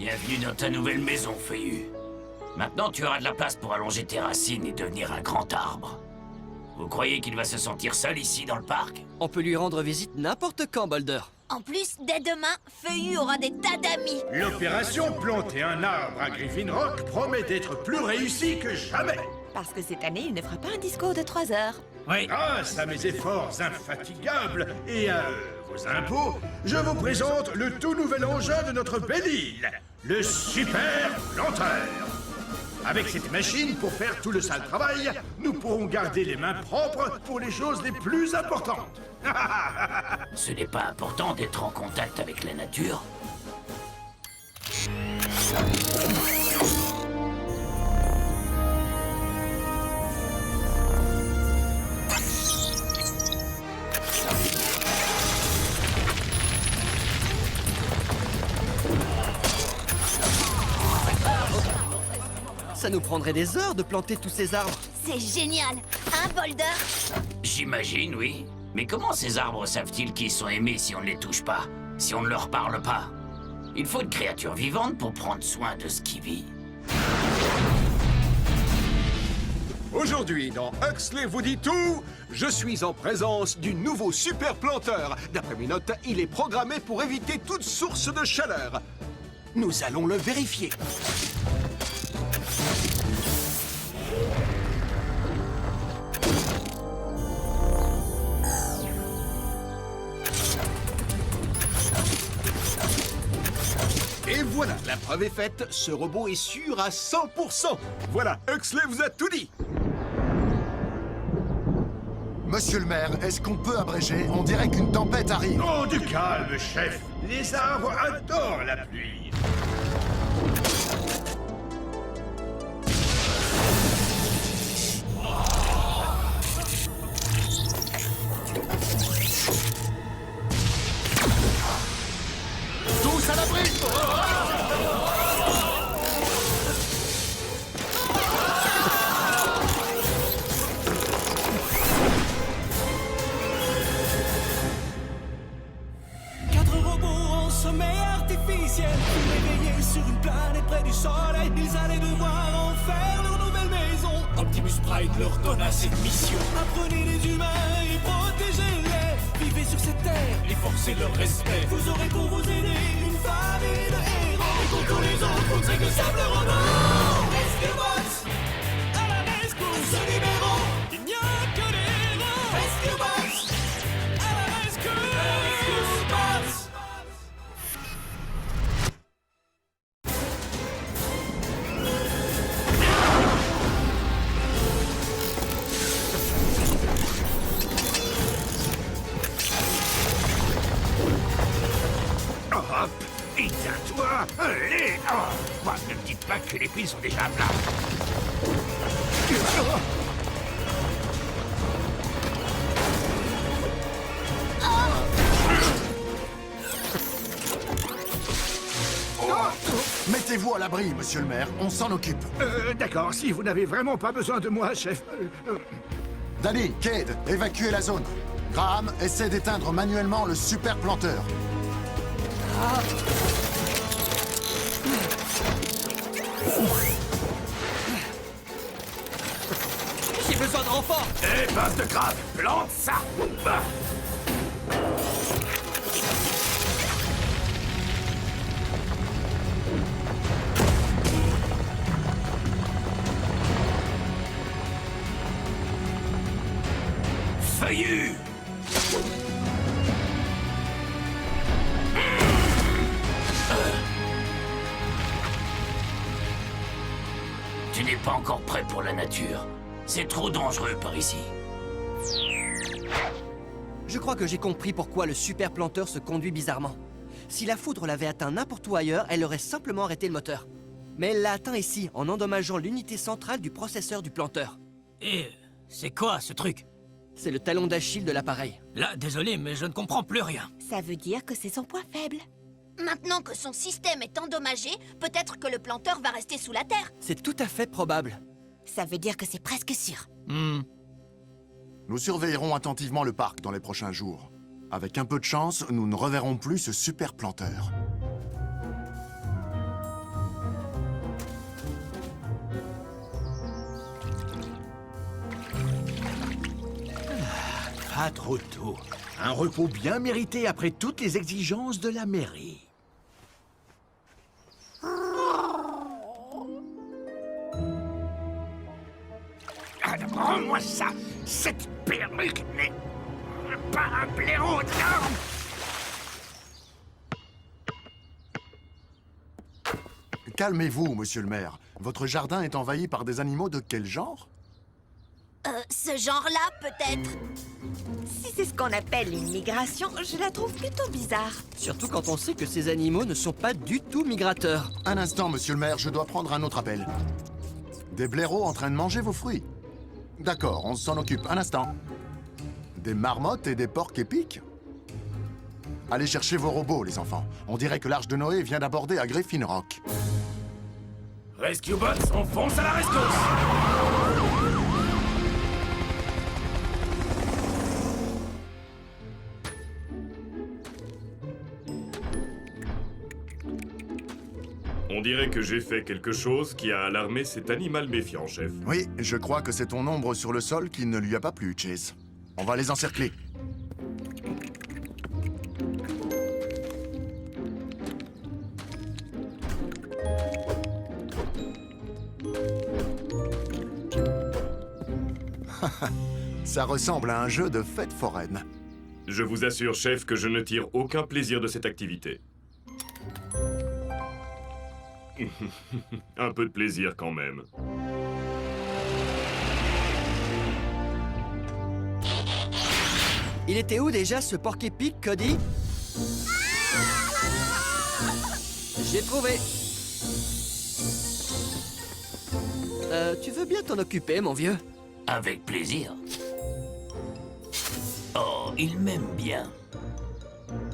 Bienvenue dans ta nouvelle maison, Feuillu. Maintenant, tu auras de la place pour allonger tes racines et devenir un grand arbre. Vous croyez qu'il va se sentir seul ici dans le parc? On peut lui rendre visite n'importe quand, Boulder. En plus, dès demain, Feuillu aura des tas d'amis. L'opération planter un arbre à Griffin Rock promet d'être plus réussie que jamais. Parce que cette année, il ne fera pas un discours de 3 heures. Oui. Grâce à mes efforts infatigables et à vos impôts, je vous présente le tout nouvel engin de notre belle île, le Super Planteur. Avec cette machine pour faire tout le sale travail, nous pourrons garder les mains propres pour les choses les plus importantes. Ce n'est pas important d'être en contact avec la nature. Ça nous prendrait des heures de planter tous ces arbres. C'est génial, hein, Boulder? J'imagine, oui. Mais comment ces arbres savent-ils qu'ils sont aimés si on ne les touche pas, si on ne leur parle pas? Il faut une créature vivante pour prendre soin de ce qui vit. Aujourd'hui, dans Huxley vous dit tout, je suis en présence du nouveau super planteur. D'après mes notes, il est programmé pour éviter toute source de chaleur. Nous allons le vérifier. Et voilà, la preuve est faite, ce robot est sûr à 100%. Voilà, Huxley vous a tout dit. Monsieur le maire, est-ce qu'on peut abréger? On dirait qu'une tempête arrive. Oh, du calme, chef. Les arbres adorent la pluie. Tous à l'abri! Sommeil artificiel, réveillés sur une planète près du soleil. Ils allaient devoir en faire leur nouvelle maison. Optimus Prime leur donna cette mission. Apprenez les humains et protégez-les. Vivez sur cette terre et forcez leur respect. Vous aurez pour vous aider une famille de héros. Et contre les autres, vous ne serez que simple robots. Rescue Bots, à la rescousse, ce numéro, il n'y a que des héros. Rescue Bots, à la rescousse, Rescue Bots. Hop, éteins-toi, allez. Moi, ne me dites pas que les piles sont déjà à plat. Mettez-vous à l'abri, monsieur le maire, on s'en occupe. D'accord, si vous n'avez vraiment pas besoin de moi, chef. Danny, Cade, évacuez la zone. Graham, essaie d'éteindre manuellement le super planteur. J'ai besoin de renfort. Eh, base de grave, plante ça. Bah. Feuillu. Tu n'es pas encore prêt pour la nature. C'est trop dangereux par ici. Je crois que j'ai compris pourquoi le super planteur se conduit bizarrement. Si la foudre l'avait atteint n'importe où ailleurs, elle aurait simplement arrêté le moteur. Mais elle l'a atteint ici, en endommageant l'unité centrale du processeur du planteur. Et c'est quoi ce truc? C'est le talon d'Achille de l'appareil. Là, désolé, mais je ne comprends plus rien. Ça veut dire que c'est son point faible. Maintenant que son système est endommagé, peut-être que le planteur va rester sous la terre. C'est tout à fait probable. Ça veut dire que c'est presque sûr. Nous surveillerons attentivement le parc dans les prochains jours. Avec un peu de chance, nous ne reverrons plus ce super planteur. Pas trop tôt. Un repos bien mérité après toutes les exigences de la mairie. Rends-moi ça! Cette perruque n'est pas un blaireau, non! Calmez-vous, monsieur le maire. Votre jardin est envahi par des animaux de quel genre? Ce genre-là, peut-être. Si c'est ce qu'on appelle une migration, je la trouve plutôt bizarre. Surtout quand on sait que ces animaux ne sont pas du tout migrateurs. Un instant, monsieur le maire, je dois prendre un autre appel. Des blaireaux en train de manger vos fruits. D'accord, on s'en occupe. Un instant. Des marmottes et des porcs épics? Allez chercher vos robots, les enfants. On dirait que l'Arche de Noé vient d'aborder à Griffin Rock. Rescue Bots, on fonce à la rescousse. On dirait que j'ai fait quelque chose qui a alarmé cet animal méfiant, chef. Oui, je crois que c'est ton ombre sur le sol qui ne lui a pas plu, Chase. On va les encercler. Ça ressemble à un jeu de fête foraine. Je vous assure, chef, que je ne tire aucun plaisir de cette activité. Un peu de plaisir quand même. Il était où déjà ce porc épic, Cody? J'ai trouvé. Tu veux bien t'en occuper, mon vieux? Avec plaisir. Oh, il m'aime bien.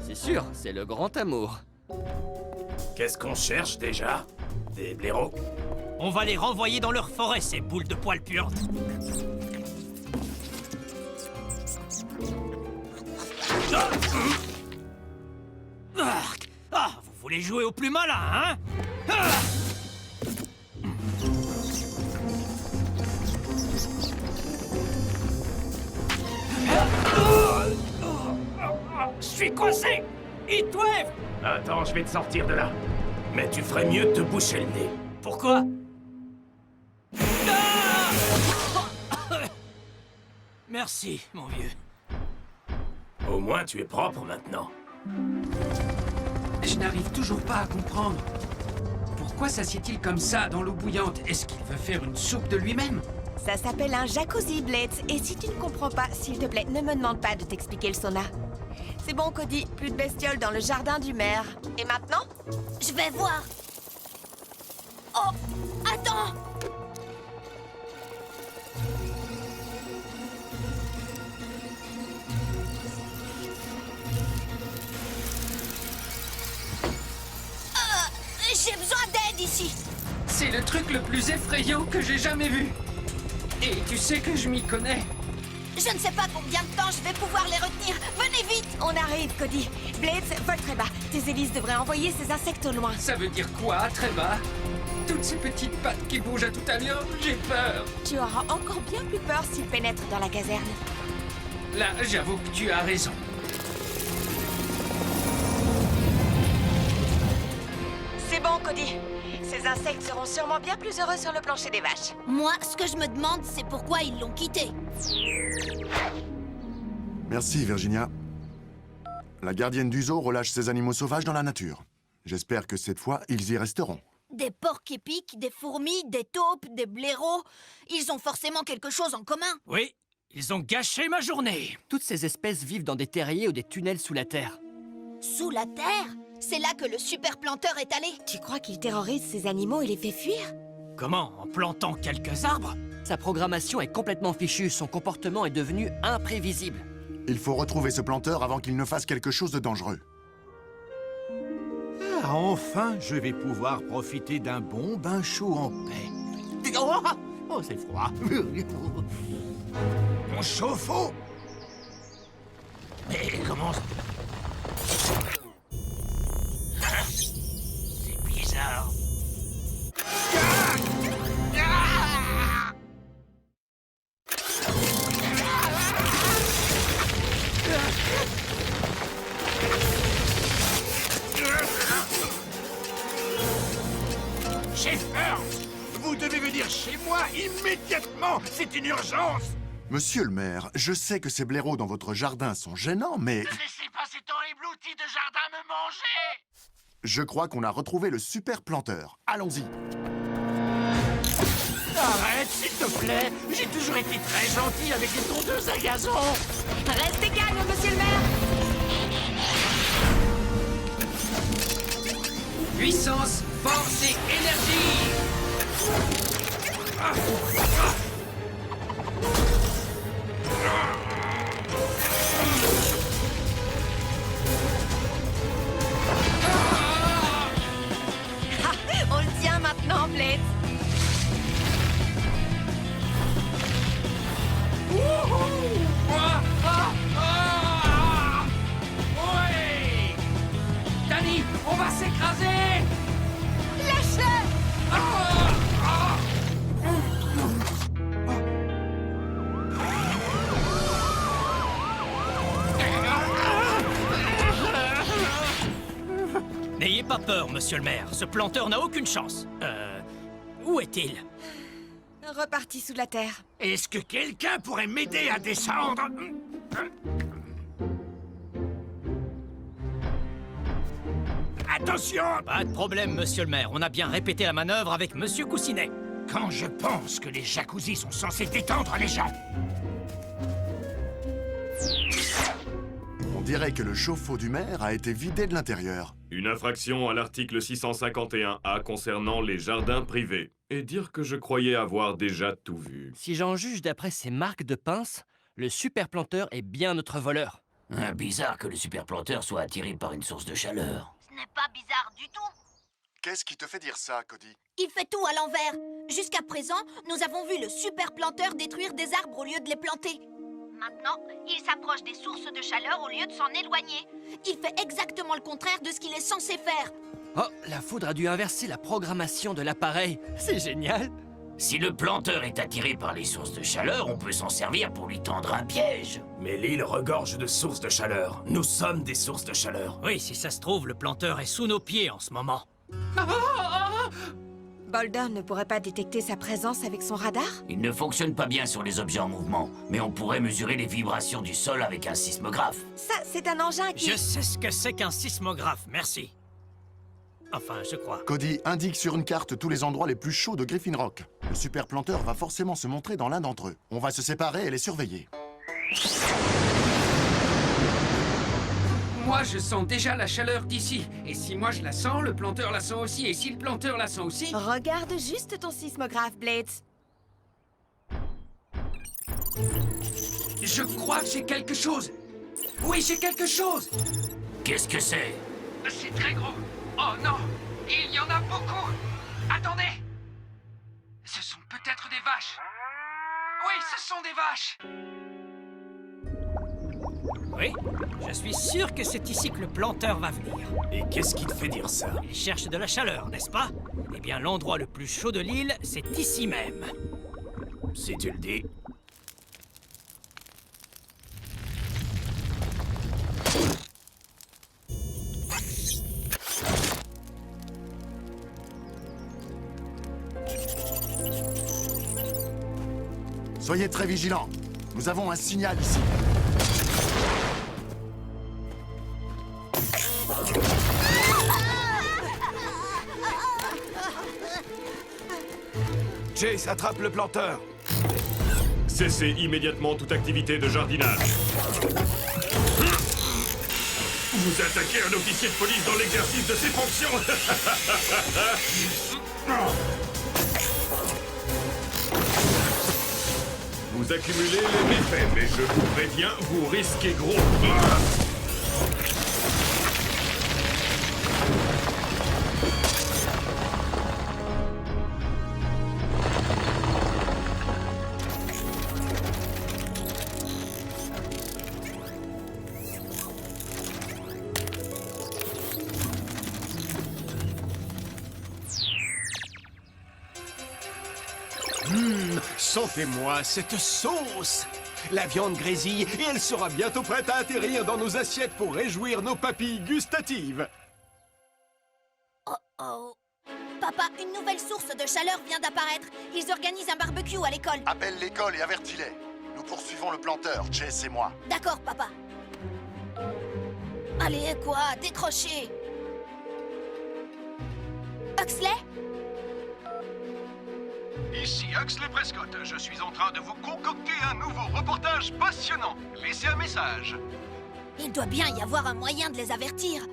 C'est sûr, c'est le grand amour. Qu'est-ce qu'on cherche déjà? Des blaireaux? On va les renvoyer dans leur forêt, ces boules de poils puantes. Ah, vous voulez jouer au plus malin, hein? Je suis coincé! Heatwave! Attends, je vais te sortir de là. Mais tu ferais mieux de te boucher le nez. Pourquoi? Merci, mon vieux. Au moins, tu es propre maintenant. Je n'arrive toujours pas à comprendre. Pourquoi s'assied-il comme ça dans l'eau bouillante? Est-ce qu'il veut faire une soupe de lui-même? Ça s'appelle un jacuzzi, Blades. Et si tu ne comprends pas, s'il te plaît, ne me demande pas de t'expliquer le sauna. C'est bon, Cody. Plus de bestioles dans le jardin du maire. Et maintenant? Je vais voir. Oh, attends! J'ai besoin d'aide ici. C'est le truc le plus effrayant que j'ai jamais vu. Et tu sais que je m'y connais. Je ne sais pas combien de temps je vais pouvoir les retenir. Venez vite! On arrive, Cody. Blades, vole très bas. Tes hélices devraient envoyer ces insectes au loin. Ça veut dire quoi, très bas? Toutes ces petites pattes qui bougent à toute allure, j'ai peur. Tu auras encore bien plus peur s'ils pénètrent dans la caserne. Là, j'avoue que tu as raison. C'est bon, Cody. Ces insectes seront sûrement bien plus heureux sur le plancher des vaches. Moi, ce que je me demande, c'est pourquoi ils l'ont quitté. Merci, Virginia. La gardienne du zoo relâche ces animaux sauvages dans la nature. J'espère que cette fois, ils y resteront. Des porcs épics, des fourmis, des taupes, des blaireaux. Ils ont forcément quelque chose en commun. Oui, ils ont gâché ma journée. Toutes ces espèces vivent dans des terriers ou des tunnels sous la terre. Sous la terre? C'est là que le super planteur est allé. Tu crois qu'il terrorise ces animaux et les fait fuir? Comment? En plantant quelques arbres? Sa programmation est complètement fichue, son comportement est devenu imprévisible. Il faut retrouver ce planteur avant qu'il ne fasse quelque chose de dangereux. Ah, enfin, je vais pouvoir profiter d'un bon bain chaud en paix. Oh, c'est froid. Mon chauffe-eau. Mais comment... Hein? C'est bizarre. chef Earth! Vous devez venir chez moi immédiatement! C'est une urgence! Monsieur le maire, je sais que ces blaireaux dans votre jardin sont gênants, mais... Ne laissez pas cet horrible outil de jardin me manger! Je crois qu'on a retrouvé le super planteur. Allons-y. Arrête, s'il te plaît! J'ai toujours été très gentil avec les tondeuses à gazon! Restez calme, monsieur le maire. Puissance, force et énergie. On le tient maintenant, Blade. Ouais. Danny, on va s'écraser. Lâche-le. N'ayez pas peur, monsieur le maire. Ce planteur n'a aucune chance. Où est-il? Reparti sous la terre. Est-ce que quelqu'un pourrait m'aider à descendre? Attention! Pas de problème, monsieur le maire. On a bien répété la manœuvre avec monsieur Coussinet. Quand je pense que les jacuzzis sont censés détendre les gens. On dirait que le chauffe-eau du maire a été vidé de l'intérieur. Une infraction à l'article 651A concernant les jardins privés. Et dire que je croyais avoir déjà tout vu. Si j'en juge d'après ces marques de pince, le super planteur est bien notre voleur. Bizarre que le super planteur soit attiré par une source de chaleur. Ce n'est pas bizarre du tout. Qu'est-ce qui te fait dire ça, Cody? Il fait tout à l'envers. Jusqu'à présent, nous avons vu le super planteur détruire des arbres au lieu de les planter. Maintenant, il s'approche des sources de chaleur au lieu de s'en éloigner. Il fait exactement le contraire de ce qu'il est censé faire. Oh, la foudre a dû inverser la programmation de l'appareil. C'est génial. Si le planteur est attiré par les sources de chaleur, on peut s'en servir pour lui tendre un piège. Mais l'île regorge de sources de chaleur. Nous sommes des sources de chaleur. Oui, si ça se trouve, le planteur est sous nos pieds en ce moment. Boulder ne pourrait pas détecter sa présence avec son radar? Il ne fonctionne pas bien sur les objets en mouvement, mais on pourrait mesurer les vibrations du sol avec un sismographe. Ça, c'est un engin qui... Je sais ce que c'est qu'un sismographe, merci. Enfin, je crois. Cody indique sur une carte tous les endroits les plus chauds de Griffin Rock. Le super planteur va forcément se montrer dans l'un d'entre eux. On va se séparer et les surveiller. Moi, je sens déjà la chaleur d'ici. Et si moi je la sens, le planteur la sent aussi. Et si le planteur la sent aussi... Regarde juste ton sismographe, Blades. Je crois que j'ai quelque chose. Oui, j'ai quelque chose. Qu'est-ce que c'est? C'est très gros. Oh non, il y en a beaucoup. Attendez. Ce sont peut-être des vaches. Oui, ce sont des vaches. Oui, je suis sûr que c'est ici que le planteur va venir. Et qu'est-ce qui te fait dire ça? Il cherche de la chaleur, n'est-ce pas? Eh bien, l'endroit le plus chaud de l'île, c'est ici même. Si tu le dis. Soyez très vigilants. Nous avons un signal ici. Jace, attrape le planteur. Cessez immédiatement toute activité de jardinage. Vous attaquez un officier de police dans l'exercice de ses fonctions. Vous accumulez les méfaits, mais je vous préviens, vous risquez gros. Sentez-moi cette sauce! La viande grésille et elle sera bientôt prête à atterrir dans nos assiettes pour réjouir nos papilles gustatives. Oh. Papa, une nouvelle source de chaleur vient d'apparaître. Ils organisent un barbecue à l'école. Appelle l'école et avertis-les. Nous poursuivons le planteur, Chase et moi. D'accord, papa. Allez, quoi? Décrochez. Huxley? Ici Huxley Prescott. Je suis en train de vous concocter un nouveau reportage passionnant. Laissez un message. Il doit bien y avoir un moyen de les avertir.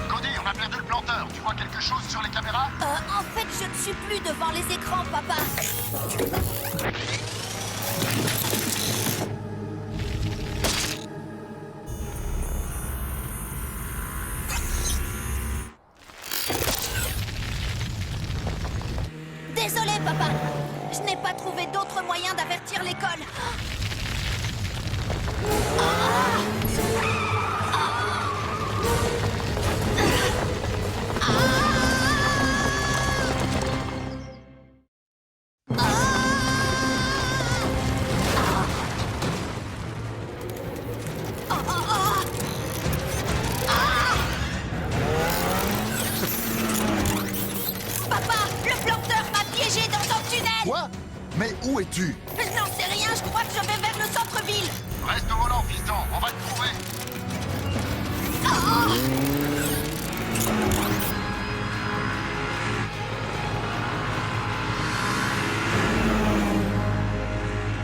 Cody, on a perdu le planteur. Tu vois quelque chose sur les caméras? En fait, je ne suis plus devant les écrans, papa. Désolé, papa. Je n'ai pas trouvé d'autre moyen d'avertir l'école. Papa, le planteur m'a piégé dans un tunnel. Quoi? Mais où es-tu? Je n'en sais rien, je crois que je vais vers le centre-ville. Reste au volant, fiston. On va te trouver.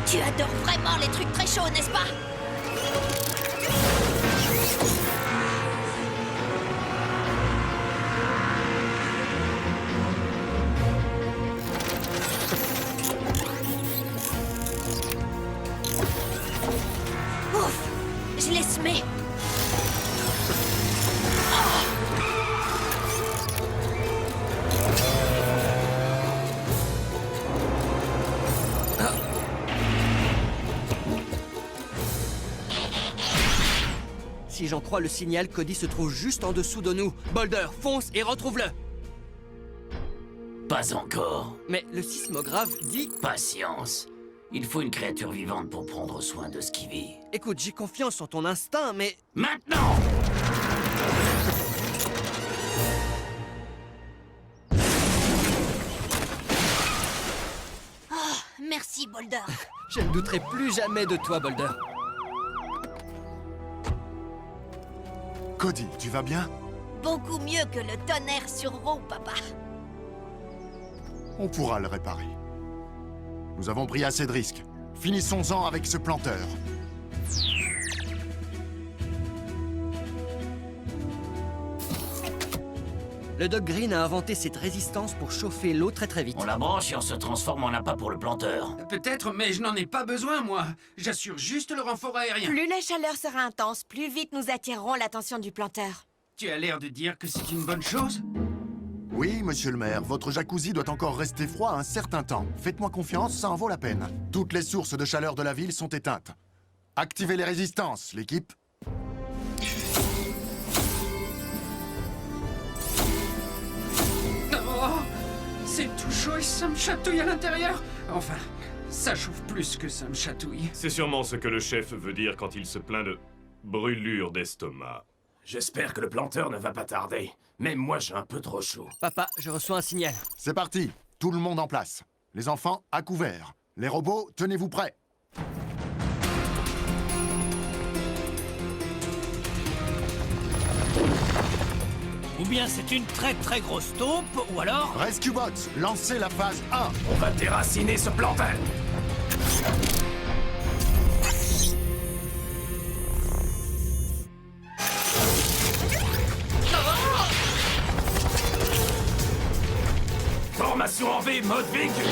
Tu adores vraiment les trucs très chauds, n'est-ce pas? Ouf, je l'ai semé. Si j'en crois le signal, Cody se trouve juste en dessous de nous. Boulder, fonce et retrouve-le. Pas encore. Mais le sismographe dit... Patience. Il faut une créature vivante pour prendre soin de ce qui vit. Écoute, j'ai confiance en ton instinct, mais... Maintenant! Merci, Boulder. Je ne douterai plus jamais de toi, Boulder. Cody, tu vas bien? Beaucoup mieux que le tonnerre sur roue, papa. On pourra le réparer. Nous avons pris assez de risques. Finissons-en avec ce planteur. Le Doc Green a inventé cette résistance pour chauffer l'eau très vite. On la branche et on se transforme en appât pour le planteur. Peut-être, mais je n'en ai pas besoin, moi. J'assure juste le renfort aérien. Plus la chaleur sera intense, plus vite nous attirerons l'attention du planteur. Tu as l'air de dire que c'est une bonne chose? Oui, monsieur le maire, votre jacuzzi doit encore rester froid un certain temps. Faites-moi confiance, ça en vaut la peine. Toutes les sources de chaleur de la ville sont éteintes. Activez les résistances, l'équipe. Oh, c'est tout chaud et ça me chatouille à l'intérieur. Enfin, ça chauffe plus que ça me chatouille. C'est sûrement ce que le chef veut dire quand il se plaint de brûlure d'estomac. J'espère que le planteur ne va pas tarder. Même moi, j'ai un peu trop chaud. Papa, je reçois un signal. C'est parti, tout le monde en place. Les enfants, à couvert. Les robots, tenez-vous prêts. Ou bien c'est une très grosse taupe, ou alors... Rescue Bots, lancez la phase 1. On va déraciner ce planteur. Formation en V, mode véhicule.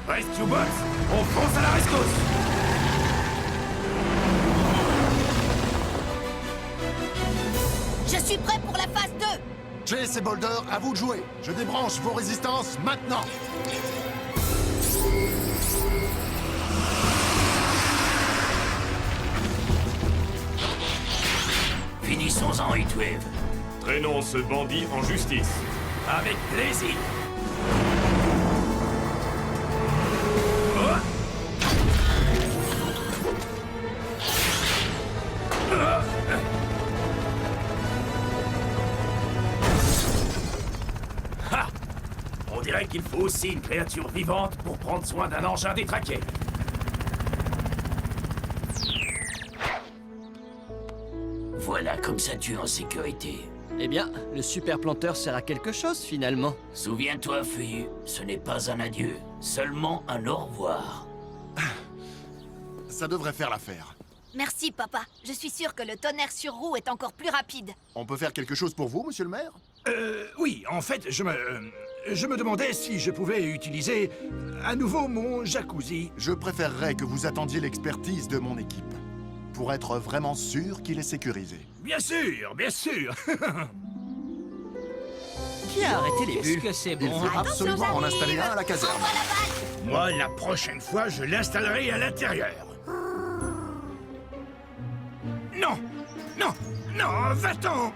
Rescue Bots, on fonce à la rescousse. Je suis prêt pour la phase 2. Chase et Boulder, à vous de jouer. Je débranche vos résistances maintenant. Finissons-en, Heatwave. Traînons ce bandit en justice. Avec plaisir. Aussi une créature vivante pour prendre soin d'un engin détraqué. Voilà comme ça tue en sécurité. Eh bien, le super planteur sert à quelque chose, finalement. Souviens-toi, Feuillu, ce n'est pas un adieu, seulement un au revoir. Ça devrait faire l'affaire. Merci, papa. Je suis sûre que le tonnerre sur roue est encore plus rapide. On peut faire quelque chose pour vous, monsieur le maire? Oui, en fait, je me demandais si je pouvais utiliser à nouveau mon jacuzzi. Je préférerais que vous attendiez l'expertise de mon équipe, pour être vraiment sûr qu'il est sécurisé. Bien sûr, bien sûr. Qui a arrêté les Qu'est-ce bulles? que c'est Il bon? faut absolument en installer un à la caserne. Moi, la prochaine fois, je l'installerai à l'intérieur. Non, non, non, va-t'en.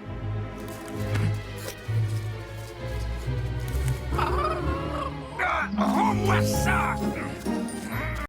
Ah, rends-moi ça.